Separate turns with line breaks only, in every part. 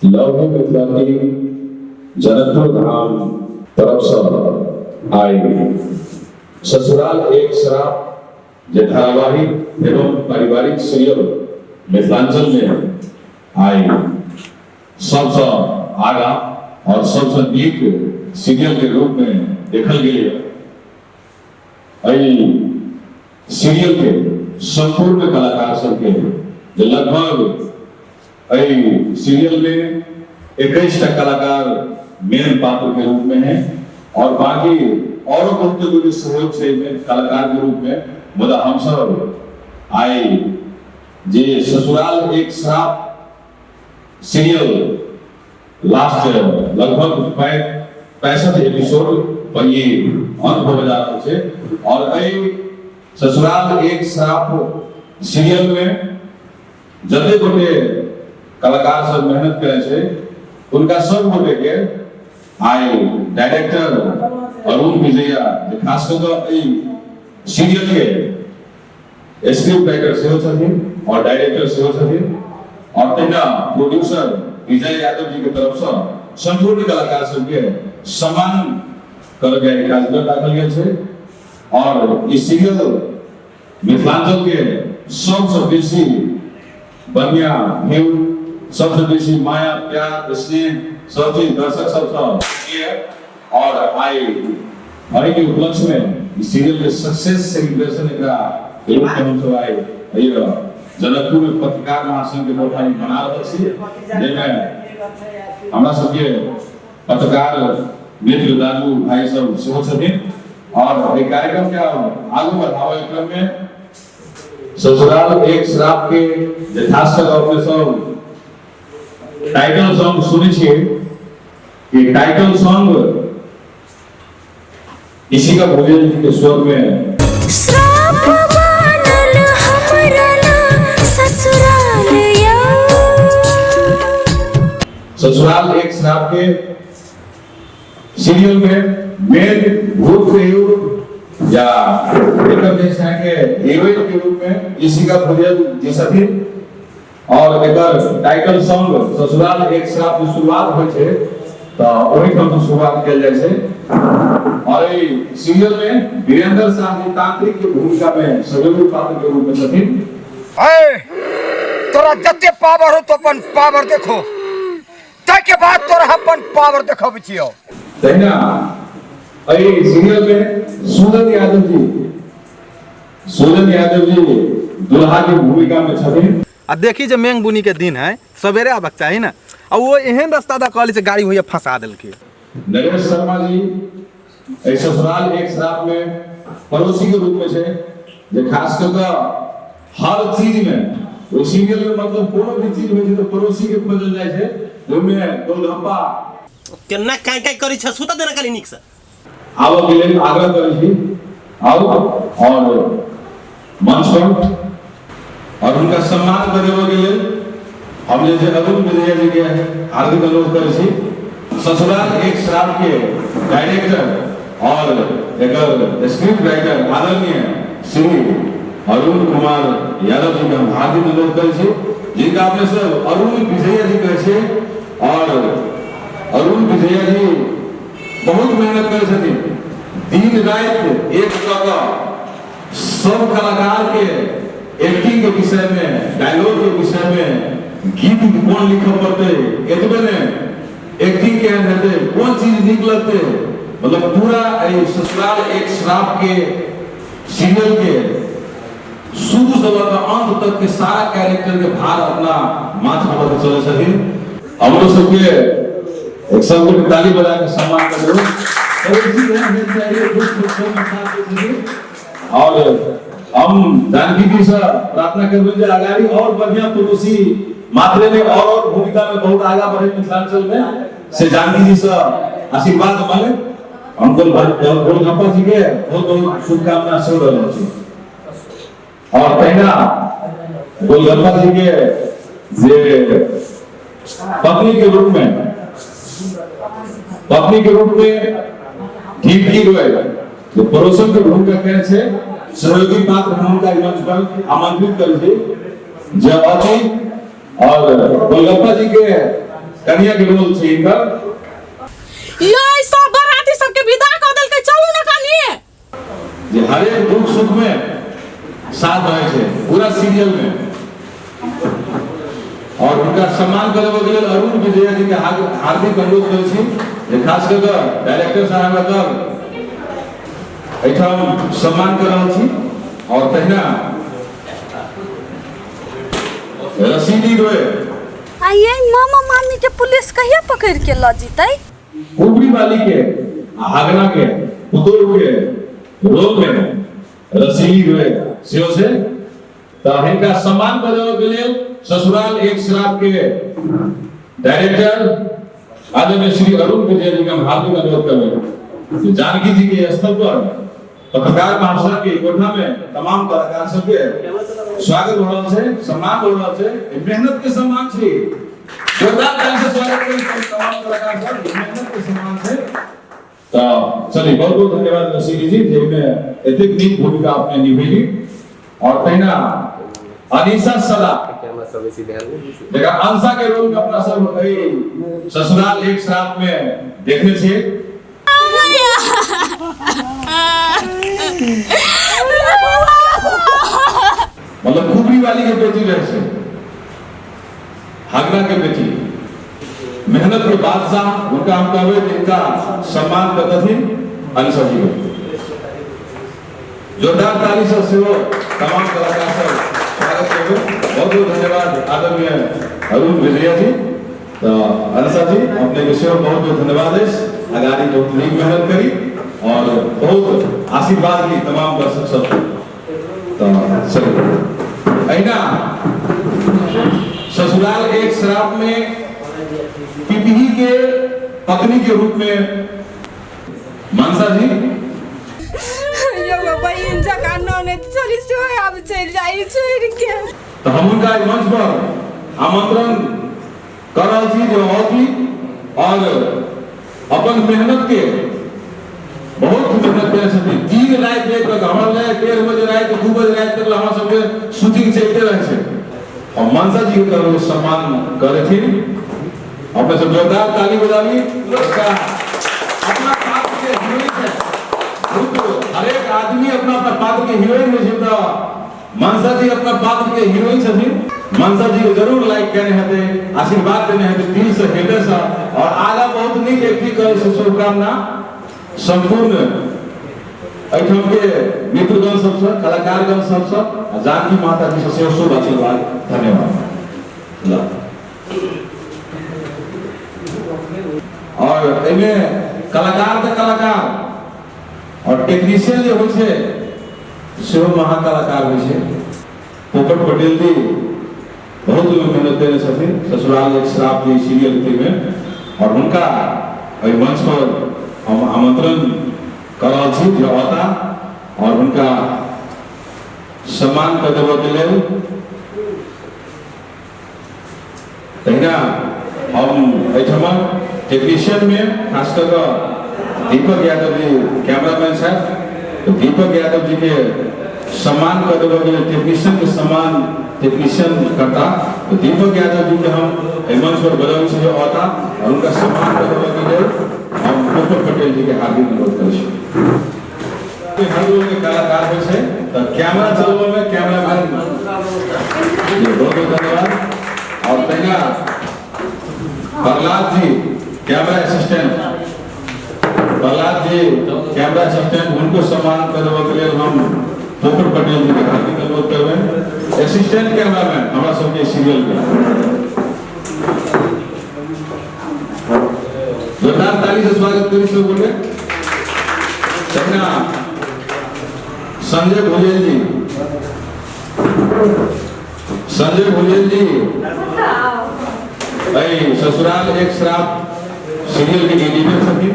लौह मिथिला की जनकपुर धाम तरफ से आई ससुराल एक श्राप जे धारावाहिक एवं पारिवारिक सीरियल मिथिलांचल में आई सबसे आगा और सबसे नीक सीरियल के रूप में देखल गई। सीरियल के संपूर्ण कलाकार सबके लगभग सीरियल में 21 कलाकार मेन पात्र के रूप में है और बाकी और बहुत सहयोग से कलाकार के रूप में मुदा हम सब आए जे ससुराल एक श्राप सीरियल लास्ट लगभग 65 एपिसोड पर ये अंत हो जा रहा है और ससुराल एक श्राप सीरियल में जते गोटे कलाकार सब मेहनत करे छे उनका सब गोटे के आए डायरेक्टर अरुण विजया खास कर सीरियल के स्क्रिप्ट राइटर से हो छथिन और डायरेक्टर से हो छथिन और तेना प्रोड्यूसर विजय यादव जी के तरफ से संपूर्ण कलाकार सब के सम्मान कर गए कार्यक्रम राखल गेल छे और इस सीरियल मिथिलांचल के सबसे बेसी बढ़िया व्यू सबसे बेसी माया प्यार स्नेह सब चीज दर्शक सबसे ये और आई के उपलक्ष्य में इस सीरियल के सक्सेस सेलिब्रेशन का एक हम सब आए जनकपुर में पत्रकार महासंघ के मोटा बना रहल छी जेमे हमरा सबके पत्रकार मित्र दादू भाई सब सेहो छथिन और ये कार्यक्रम के आगू बढ़ावे क्रम में ससुराल एक श्राप के यथास्थ अपने सब टाइटल सॉन्ग सुने छे कि टाइटल सॉन्ग इसी का भोजन के स्वर में श्राप बनल हमरा ना ससुराल एक श्राप के सीरियल में मेन भूत प्रयोग या एकदम जैसा के हीरोइन के रूप में इसी का भोजन जी सथिन और एकर टाइटल सॉन्ग ससुराल एक श्राप की शुरुआत होय छे तो ओही ठाम से शुरुआत कयल जाय छे और ई सीरियल में वीरेंद्र शाह जी तांत्रिक की भूमिका में सहयोगी पात्र के रूप में छथिन।
तोरा जते पावर हो तो अपन पावर देखो ताके बाद तोरा अपन पावर देखब छियो
तहिना ई सीरियल में सुजन यादव जी दुल्हा की भूमिका में छथिन।
आ देखी जे मेंग बुनी के दिन है सवेरे आबक चाहिए ना आ वो एहन रास्ता दा कहली से गाड़ी होइया फंसा देलके।
नरेश शर्मा जी ससुराल एक श्राप में पड़ोसी के रूप में छे जे खास कर हर चीज में वो सीरियल में मतलब कोनो भी चीज होय छै तो पड़ोसी के खोजल जाय छै ओमे गोलगप्पा
केना काय करी छ सुता देना काली निक से
आबो के लेल आग्रह करै छी आओ और मंच पर और उनका सम्मान करने के लिए हम जैसे अरुण विजय जी के हार्दिक अनुरोध करे छी ससुराल एक श्राप के डायरेक्टर और एकर स्क्रिप्ट राइटर आदरणीय श्री अरुण कुमार यादव जी का हार्दिक अनुरोध करे छी जिनका अपने सब अरुण विजय जी कहे छे और अरुण विजय जी बहुत मेहनत करे छथिन दिन रात एक सब कलाकार के एक्टिंग के विषय में डायलॉग के विषय में गीत कौन लिख पड़ते एतबे ने एक्टिंग के रहते कौन चीज निक लगते मतलब पूरा ससुराल एक श्राप के सीरियल के शुरू से लेकर अंत तक के सारा कैरेक्टर के भार अपना माथा पर चले छथिन। हम लोग सबके एक सबको ताली बजा के सम्मान करो और हम जानकी जी से प्रार्थना करबे जे आगाड़ी और बढ़िया पड़ोसी मात्रे में और भूमिका में बहुत आगा बढ़े मिथिलांचल में से जानकी जी से आशीर्वाद मांगे हमको गोलगप्पा जी के बहुत बहुत शुभकामना से रहल छी और पहला गोलगप्पा जी के जे पत्नी के रूप में ठीक रोए जो पड़ोसन के भूमिका करे छे सहयोगी पात्र हम उनका मंच पर आमंत्रित कर दी जब और गोलगप्पा जी के कन्या के रोल छे इनकर
ये सब बराती सबके विदा कर देल के चलू ना कनी
जे हर एक दुख सुख में साथ रहे छे पूरा सीरियल में। और उनका सम्मान करे के लेल अरुण विजय जी के हार्दिक अनुरोध करै छी जे खास कर डायरेक्टर साहब के एठाम सम्मान कर रहल छी। और तहिना रसीदी रोए
आइए मामा मामी के पुलिस कहिया पकड़ के ल जीतै?
कुबरी वाली के हागना के पुतोर के रोग में रसीदी रोए सेहो से तो हिनका सम्मान करे के लेल ससुराल एक शराब के डायरेक्टर आदरणीय श्री अरुण विजय जी का हार्दिक अनुरोध करबे जानकी जी के स्थल पर पत्रकार महाशय के कोठा में तमाम कलाकार सबके स्वागत हो रहल छै, सम्मान हो रहल छै। मेहनत के सम्मान छै, जोरदार ताली से स्वागत करी तमाम कलाकार सब, मेहनत के सम्मान छै। तो चलिए बहुत बहुत धन्यवाद रसीदी जी जेमे एतेक नीक भूमिका आपने निभेली। और तहिना अनीसा सदा देखा अंसा के रोल में अपना सब ससुराल एक शराब में देखने छे। मतलब कुबरी वाली के बेटी रहे छे, हागना के बेटी मेहनत के बादशाह उनका हम कहबे इनका सम्मान करथि अंसा जी। जोरदार ताली से सेहो तमाम कलाकार सब स्वागत करबे। बहुत बहुत धन्यवाद आदरणीय अरुण विजय जी। तो अंसा जी अपने के सेहो बहुत बहुत धन्यवाद है। आगाड़ी बहुत नीक मेहनत करी और बहुत आशीर्वाद दी तमाम दर्शक सब। तो चलिए अहिना ससुराल एक शराब में पिपही के पत्नी के रूप में मानसा जी
बहन जका नने चली से अब चल जाई छोड़ के।
तो हम उनका मंच पर आमंत्रण कर रहे थी जो होती और अपन मेहनत के बहुत मेहनत करे छथि। दिन रात एक तक हमरा ले 1:30 बजे रात 2 बजे रात तक हमरा सबके शूटिंग चलते रहे छे। और मानसा जी के तरफ सम्मान करे थी। अपने सब जोरदार ताली बजावी। उसका अपना पात्र के हीरोइन है, हर एक आदमी अपना अपना पात्र के हीरोइन में जीता। मानसा जी अपना पात्र के हीरोइन छथि। मानसा जी को जरूर लाइक करने हेते, आशीर्वाद देने हेते दिल से हृदय से। और आगा बहुत नीक एक्टिंग करे से शुभकामना संपूर्ण एठम के मित्रगण सबसे कलाकारगण सबसे जानकी माता जी से शुभ आशीर्वाद। धन्यवाद। और एमे कलाकार तो कलाकार और टेक्नीशियन जो होय छे सेहो महाकलाकार होय छे। पोपट पटेल जी बहुत मेहनत देने छथिन ससुराल एक शराब के सीरियल में। और उनका मंच पर हम आमंत्रण कर रहल छी जो आता और उनका सम्मान कर देबे के लेल तहिना हम एठम टेक्नीशियन में खासकर दीपक यादव जी कैमरामैन साहब। तो दीपक यादव जी के सम्मान कर देबे के लेल टेक्नीशियन के सम्मान टेक्नीशियन करता। तो दीपक यादव जी के हम मंच पर बजावे छी जो आता और उनका सम्मान कर देबे के लेल हम पोपट पटेल जी के हार्दिक अनुरोध करै छी। हर लोग के कलाकार होय छै तो कैमरा चलबे में कैमरामैन जी बहुत बहुत धन्यवाद। और तहिना Prahlad ji camera assistant, Prahlad ji camera assistant उनको सम्मान करबे के लिए हम पोपट पटेल जी के हार्दिक अनुरोध करबे। असिस्टेंट कैमरामैन हमरा सबके सीरियल में जोरदार ताली से स्वागत करी सब बोले। तहिना संजय भोजेल जी, संजय भोजेल जी ससुराल एक शराब सीरियल के एडिटर छथिन।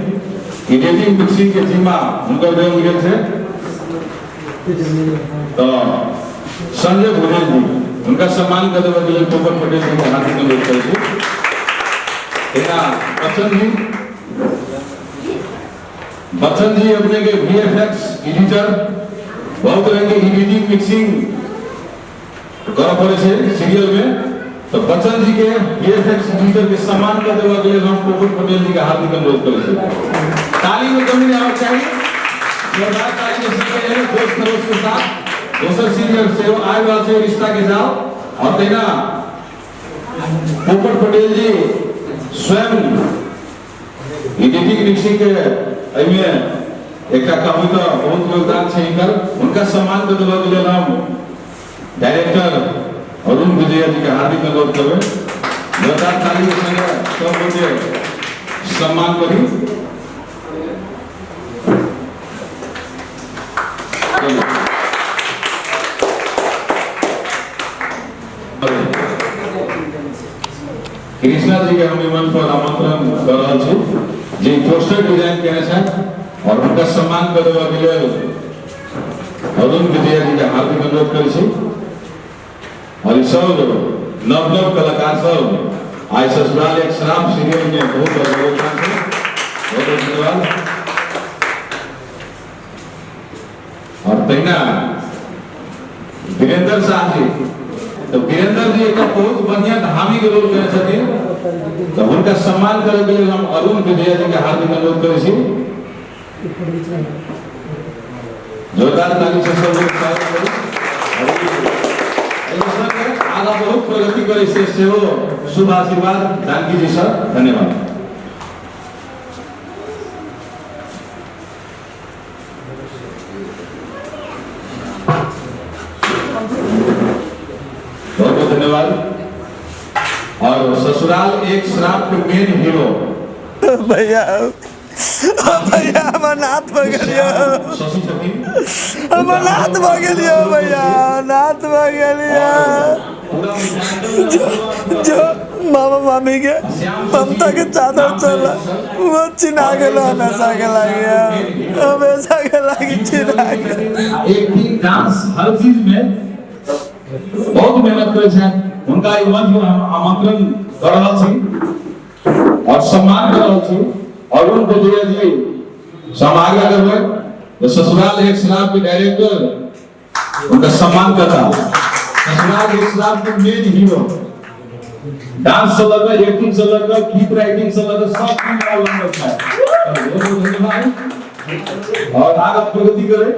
एडिटिंग मिक्सिंग के जिम्मा उनका देल गेल छै। तो संजय भोजेल जी उनका सम्मान कर देबे के लिए पोपट पटेल जी के हार्दिक अनुरोध करै छी। बच्चन जी अपने के VFX एडिटर बहुत तरह के एडिटिंग मिक्सिंग कर पड़े छे सीरियल में। तो बच्चन जी के बीएसएफ टीचर के सम्मान करते हुए अगले हम पोपट पटेल जी का हार्दिक अनुरोध करें। ताली में कमी नहीं आना चाहिए। जोरदार ताली के साथ दोस्त खरोश के साथ दोसर सीनियर से आए वाले से रिश्ता के साथ और देना पोपट पटेल जी स्वयं ईडीटी निश्चित के अइमे एक कविता बहुत योगदान छै इनकर उनका सम्मान करते हुए अगले नाम डायरेक्टर अरुण विजय जी का हार्दिक अनुरोध करें। जोरदार ताली के संग सब मुझे सम्मान करी। कृष्णा जी के हम मंच पर आमंत्रण कर रहा छी जे पोस्टर डिजाइन केने छै और उनका सम्मान करबा के लिए अरुण विजय जी का हार्दिक अनुरोध करै छी। और सब नव नव कलाकार सब आज ससुराल एक शराब सीरियल में बहुत योगदान है। बहुत धन्यवाद। और तैना वीरेंद्र साह जी तो वीरेंद्र जी एक बहुत बढ़िया धामी के रोल करे छथिन तो उनका सम्मान करे के लिए हम अरुण विजय जी का हार्दिक अनुरोध करै छी। जोरदार ताली से सब लोग स्वागत करी। आगा बहुत प्रगति करे से सेहो शुभ आशीर्वाद जानकी जी सर धन्यवाद। बहुत बहुत धन्यवाद। और ससुराल एक शराब के मेन हीरो
भैया भैया हमर नाथ भगलियो
शशि छथिन।
हमर नाथ भगलियो भैया नाथ भगलियो जो मामा मामी के ममता के चादर चला वो चिना गेलो हमेशा के लागिया हमेशा के लागी चिना गेलो।
एक भी डांस हर चीज में बहुत मेहनत करे छै उनका ई मंच में हम आमंत्रण कर रहल छी और सम्मान कर रहल छी। अरुण विजय जी समाज करबे तो ससुराल एक शराब के डायरेक्टर उनका सम्मान करता ससुराल एक शराब के मेन हीरो डांस से लगा एक्टिंग से लगा गीत राइटिंग से लगा सब चीज ऑलराउंडर है। बहुत धन्यवाद और आगे प्रगति करे।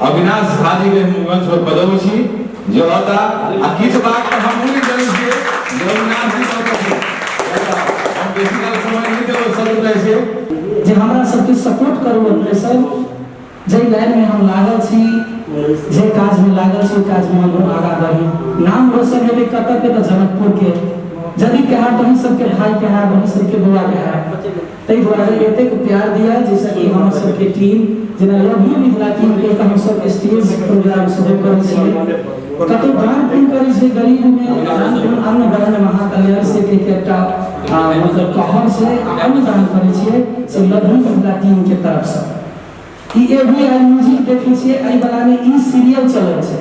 अविनाश झा जी के मंच पर बदल छी जो होता आ किस बात का हम नहीं जाने छिए जो अविनाश जी कहते हम बेसिकल समय नहीं देबो सब ऐसे
जे हमरा सबके सपोर्ट करू अपने सब जे लाइन में हम लागल छी जे काज में लागल छी काज में हम आगा बढ़ी नाम रोशन हेबे कतऽ के तो जनकपुर के जदी के हाथ वही सबके भाई के हाथ वही सबके बुआ के हाथ तै द्वारा एते को प्यार दिया जैसा कि हम सबके टीम जेना लव यू मिथिला टीम के हम सब स्टेज प्रोग्राम सब करै छी कतो दान पुण्य करै छी गरीब में दान पुण्य अन्न बहन महाकल्याण से के एकटा मतलब कहर से अन्न दान करै छी से लव यू मिथिला टीम के तरफ से ई एभी आई म्यूजिक देखै छी आई वाला में ई सीरियल चलै छै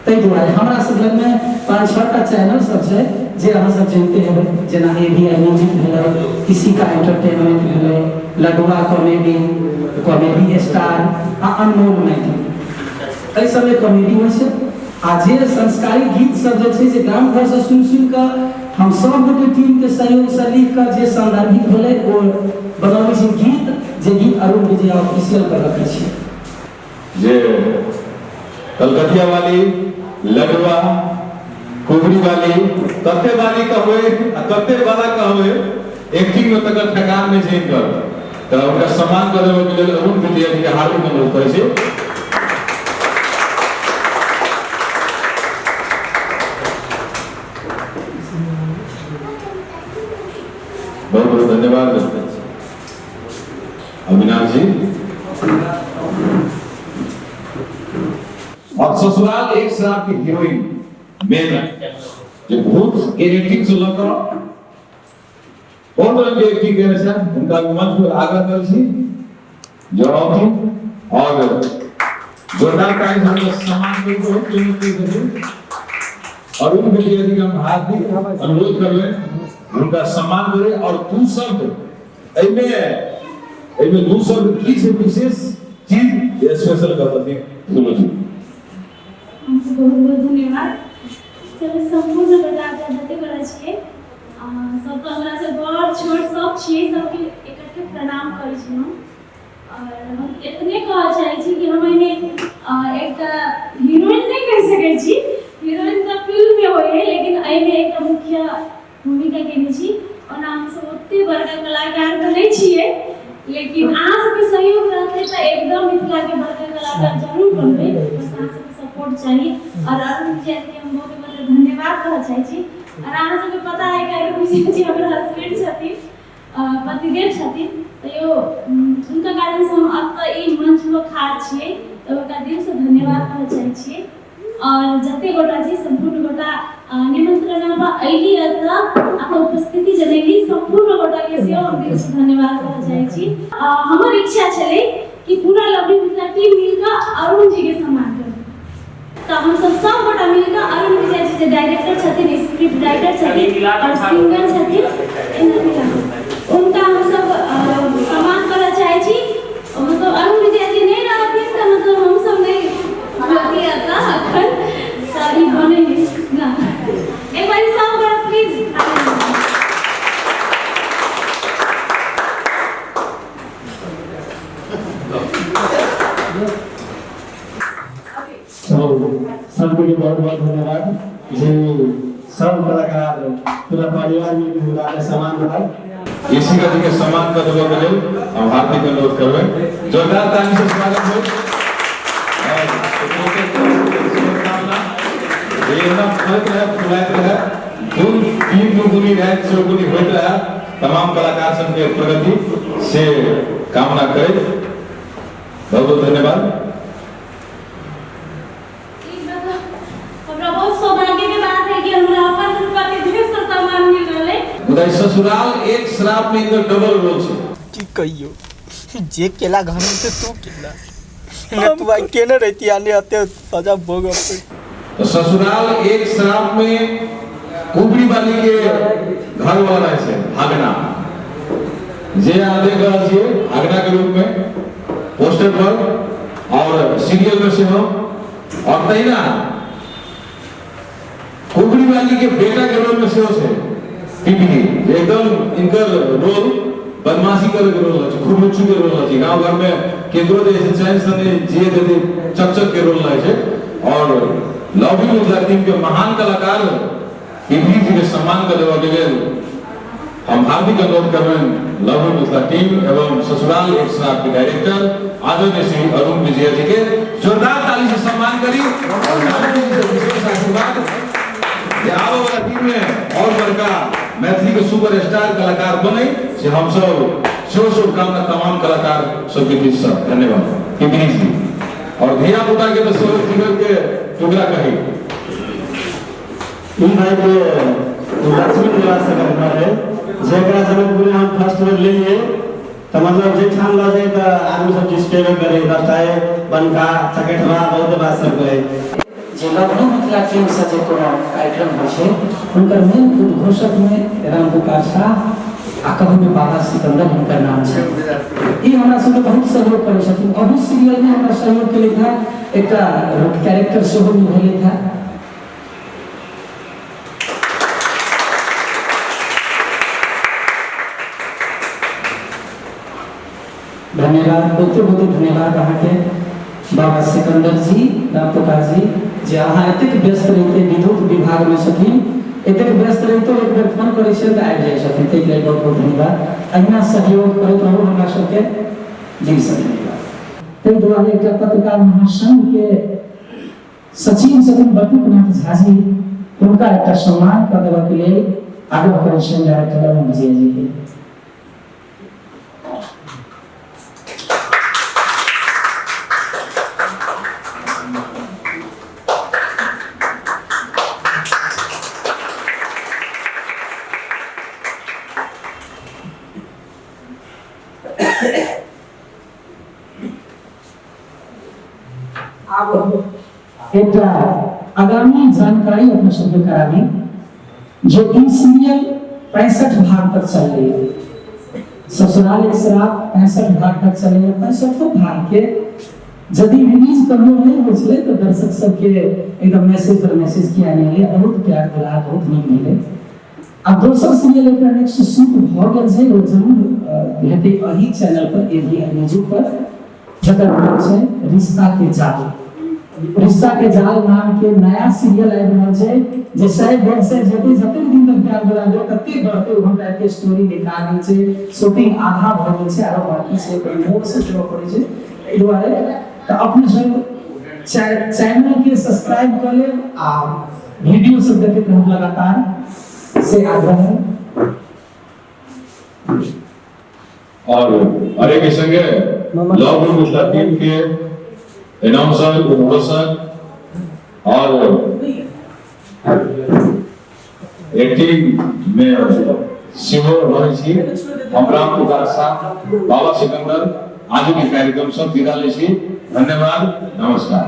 तै दुआरे हमरा सब लग में 5-6 टा चैनल सब छै जे अहाँ सब जानते हेबै जेना एभी आई म्यूजिक भेलै किसी का एंटरटेनमेंट भेलै लडुआ कॉमेडी स्टार आ अनमोल मैथिली एहि सब में कॉमेडी होइ छै आ जे संस्कारी गीत सब जे छै से गाम घर से सुन के हम सब गोटे टीम के सहयोग से लिख के जे संदर्भित भेलै ओ बनाबै छी गीत जे गीत अरुण विजय ऑफिशियल पर रखै छी
जे कलकतिया वाली लडुआ कुबरी वाली कते वाली कहबे आ कते वाला कहबे एक्टिंग में तक ठकान में छै कर त ओकरा सम्मान करे के लेल अरुण विजय जी के हार्दिक अनुरोध करै छी। बहुत बहुत धन्यवाद अविनाश जी। और ससुराल एक शराब की हीरोइन मेन जो भूत एक्टिंग से लगा और तरह की एक्टिंग करे छै उनका मंच पर आगे कर छी जो और जोरदार ताली से सम्मान को अरुण विजय जी का हम हार्दिक अनुरोध करबे उनका सम्मान करे। और दू शब्द एमे दू शब्द की से विशेष चीज स्पेशल करते हैं।
बहुत बहुत धन्यवाद। चलो संपूर्ण बता जते करै छियै सबके हमरा से बड़ छोट सब छियै सबके इकट्ठे प्रणाम करै छी हम और हम इतने कहऽ चाहै छी कि हम एहिमे एकटा हीरोइन नहीं कह सकै छी हीरोइन तऽ फिल्म में होय है लेकिन एहिमे एकटा मुख्य भूमिका केने छी और हम सब ओते बड़का कलाकार तऽ नहीं छियै लेकिन अहाँ सबके सहयोग रहतै तऽ एकदम मिथिला के बड़का कलाकार जरूर बनबै बस अहाँ सबके सपोर्ट चाहिए और अरुण जी के हम बहुत बहुत धन्यवाद कहऽ चाहै छी और अहाँ सबके पता है कि अरुण जी हमर हस्बैंड छथिन पतिदेव छथिन तो उनका कारण से हम अब तो ई मंच पर खाड़ छियै तो उनका दिल से धन्यवाद कहऽ चाहै छियै और जते गोटा छी संपूर्ण गोटा निमंत्रण पर अइली अतः आप उपस्थिति जनैली संपूर्ण गोटा के सेहो हम दिल से धन्यवाद कहऽ चाहै छी हमर इच्छा छलै कि पूरा लवली मिथिला टीम मिलकर अरुण जी के सम्मान करी तो हम सब गोटा मिलकर अरुण विजय जी जे डायरेक्टर छथिन स्क्रिप्ट राइटर छथिन और सिंगर छथिन उनका हम सब सम्मान करऽ चाहै छी मतलब अरुण विजय जी नहीं रहथिन तऽ मतलब हम सब नहीं रहती आता अखन सारी बने ना एक बार सब गोटा प्लीज
सबके बहुत बहुत धन्यवाद जे सब कलाकार पूरा परिवार मिल मिला के सम्मान रहा
इसी गति के सम्मान का देवे के लेल हम हार्दिक अनुरोध करबै जोरदार ताली से स्वागत हो ये ना फर्क है फुलाइत रहे दूर तीन दुगुनी रहे चौगुनी होइत रहे तमाम कलाकार सब के प्रगति से कामना करै बहुत बहुत धन्यवाद उदय ससुराल एक श्राप में इनका डबल रोल छे
की कहियो जे केला घर में से तू केला ने तू आई केने रहती आने आते सजा भोग
तो ससुराल एक श्राप में कुबड़ी वाली के घर वाला है हागना जे आप देख रहे छे हागना के रूप में पोस्टर पर और सीरियल में से हम और तैना कुबड़ी वाली के बेटा के रोल में से हो टीपी एकदम इनकर रोल बदमाशी करे के रोल है खूब लुच्चू के रोल है गांव घर में केकरो जैसे चैन सने जिए देते चकचक के रोल है और लव यू मिथिला टीम के महान कलाकार टीपी जी के सम्मान कर देवा के लिए हम हार्दिक अनुरोध कर रहे हैं लव यू मिथिला टीम एवं ससुराल एक श्राप के डायरेक्टर आदरणीय श्री अरुण विजय जी के जोरदार ताली से सम्मान करी और विशेष आशीर्वाद आबो वाला टीम में और बड़का मैथिली के सुपरस्टार कलाकार बने से हम सब शुभकामना तमाम कलाकार सबके बीच सब धन्यवाद टीपी जी और धिया पुता के तो सोच फिगर के टुकड़ा कही
इन भाई के लक्ष्मी निवास से करना है जेकरा जनकपुर हम फर्स्ट रोल ले लिए तो मतलब जे ठान ल जाए तो आदमी सब डिस्टेबल करे रास्ताए बनका चकेठवा बहुत बात सब करे
जे लवली मिथिला टीम से जे कोनो कार्यक्रम होइ छै हुनकर मेन उद्घोषक में राम पुकार शाह आ कहू में बाबा सिकंदर हुनकर नाम छै ई हमरा सबके बहुत सहयोग करै छथिन अभी सीरियल में हमरा सहयोग केले था एकटा कैरेक्टर सेहो निभेले था धन्यवाद बहुत धन्यवाद अहाँ के बाबा सिकंदर जी राम पुकार जी जे अहाँ एतेक व्यस्त रहिते विद्युत विभाग में छथिन एतेक व्यस्त रहितो एक बेर फोन करै छै तऽ आबि जाइ छथिन ताहि लेल बहुत बहुत धन्यवाद अहिना सहयोग करैत रहू हमरा सबके जी सर धन्यवाद ताहि दुआरे एकटा पत्रकार महासंघ के सचिव छथिन बटुकनाथ झा जी हुनका एकटा सम्मान कऽ देबाक लेल आग्रह करै छियनि डायरेक्टर अरुण विजय जी के एक आगामी जानकारी अपने सबके करानी जो ई सीरियल 65 भाग तक चल रही है ससुराल एक श्राप 65 भाग तक चले 65 भाग के यदि रिलीज करनो नहीं हो चले तो दर्शक सबके एकदम मैसेज पर मैसेज किया नहीं है, बहुत प्यार दिला, बहुत नीक मिले। अब दोसर सीरियल एकटा नेक्स्ट शूट भ गेल छै, ओ जरूर भेटै एही चैनल पर, एही म्यूजिक पर, जकर नाम छै रिश्ता के जाल। रिश्ता के जाल नाम के नया सीरियल आबि रहल छै, जे शायद से जते दिन तक प्यार दिला दे तते बढ़ते ओहन टाइप के स्टोरी लिखा गेल छै। शूटिंग आधा भ गेल छै, आरो बाकी से मोर से शुरू पड़ै छै। एहि दुआरे तो अपने सब चैनल के सब्सक्राइब कर ले आ वीडियो सब देखते रहब लगातार से आग्रह है।
और अरे के संगे लव मिस्टर टीम के अनाउंसर, उद्घोषक और एक्टिंग में शिव रहे छी हम राम पुकार साहब, बाबा सिकंदर आज के कार्यक्रम सब विदा ले छी। धन्यवाद, नमस्कार।